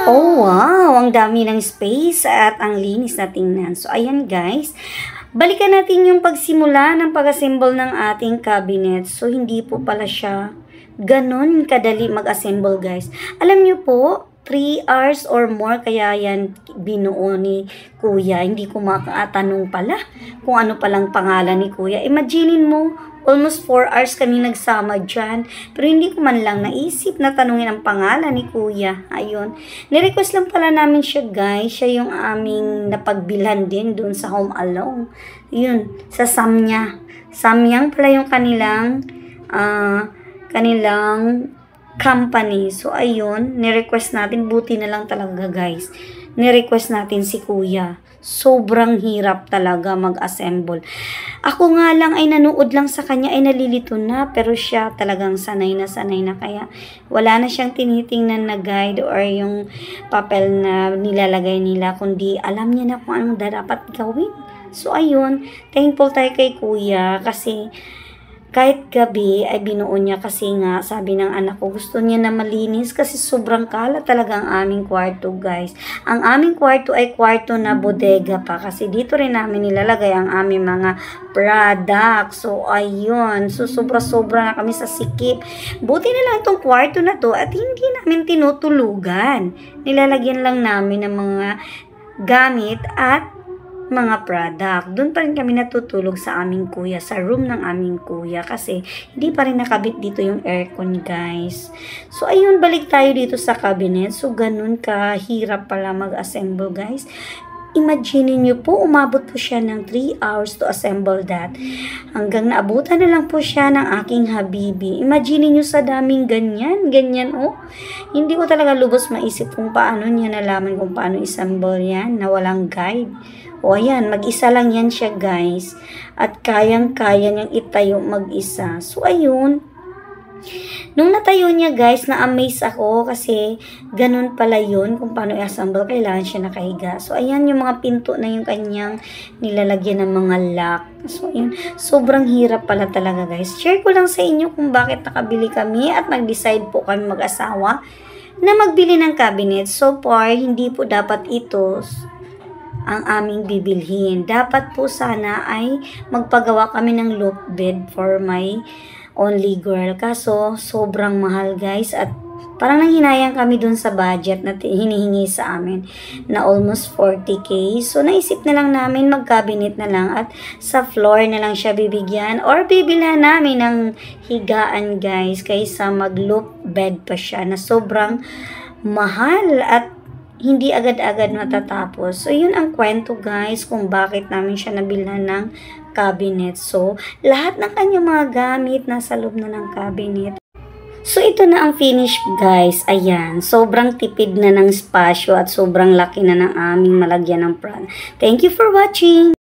Oh, wow! Ang dami ng space at ang linis na tingnan. So, ayan guys. Balikan natin yung pagsimula ng pag-assemble ng ating cabinet. So, hindi po pala siya ganon kadali mag-assemble guys. Alam nyo po, 3 hours or more kaya yan binuo ni Kuya. Hindi ko makatanong pala kung ano palang pangalan ni Kuya. Imaginin mo, almost 4 hours kami nagsama dyan. Pero hindi ko man lang naisip na tanungin ang pangalan ni Kuya. Ayun. Nirequest lang pala namin siya guys. Siya yung aming napagbilhan din doon sa Home Alone. Yun. Sa Samyang. Samyang pala yung kanilang company. So, ayun, nirequest natin. Buti na lang talaga, guys. Nirequest natin si Kuya. Sobrang hirap talaga mag-assemble. Ako nga lang ay nanood lang sa kanya ay nalilito na. Pero siya talagang sanay na. Kaya wala na siyang tinitingnan na guide or yung papel na nilalagay nila. Kundi alam niya na kung anong dapat gawin. So, ayun. Thankful tayo kay Kuya kasi kahit gabi ay binuo niya kasi nga sabi ng anak ko gusto niya na malinis kasi sobrang kalat talaga ang aming kwarto guys. Ang aming kwarto ay kwarto na bodega pa kasi dito rin namin nilalagay ang aming mga products. So ayun, so sobra-sobra na kami sa sikip. Buti na lang itong kwarto na to at hindi namin tinutulugan. Nilalagyan lang namin ng mga gamit at mga product. Doon pa rin kami natutulog sa aming kuya, sa room ng aming kuya kasi hindi pa rin nakabit dito yung aircon guys. So ayun, balik tayo dito sa cabinet. So ganun kahirap pala mag-assemble guys. Imagine niyo po, umabot po siya ng 3 hours to assemble that. Hanggang naabutan na lang po siya ng aking habibi. Imagine niyo sa daming ganyan oh. Hindi ko talaga lubos maisip kung paano niya nalaman kung paano assemble yan na walang guide. O ayan, mag-isa lang yan siya guys. At kayang-kaya niyang itayo mag-isa. So ayun. Nung natayo niya guys, na-amaze ako kasi ganun pala yun kung paano i-assemble. Kailangan siya nakahiga. So ayan yung mga pinto na yung kanyang nilalagyan ng mga lock. So ayun, sobrang hirap pala talaga guys. Share ko lang sa inyo kung bakit nakabili kami at nag-decide po kami mag-asawa na magbili ng cabinet. So far, hindi po dapat ito ang aming bibilhin. Dapat po sana ay magpagawa kami ng loft bed for my only girl. Kaso, sobrang mahal guys at parang nanghinayang kami dun sa budget na hinihingi sa amin na almost 40k. So, naisip na lang namin mag-cabinet na lang at sa floor na lang siya bibigyan or bibilhan namin ng higaan guys kaysa mag-loft bed pa siya na sobrang mahal at hindi agad-agad matatapos. So, yun ang kwento guys kung bakit namin siya nabilhan ng cabinet. So, lahat ng kanyang mga gamit nasa loob na ng cabinet. So, ito na ang finish guys. Ayan, sobrang tipid na ng spasyo at sobrang laki na ng aming malagyan ng pran. Thank you for watching!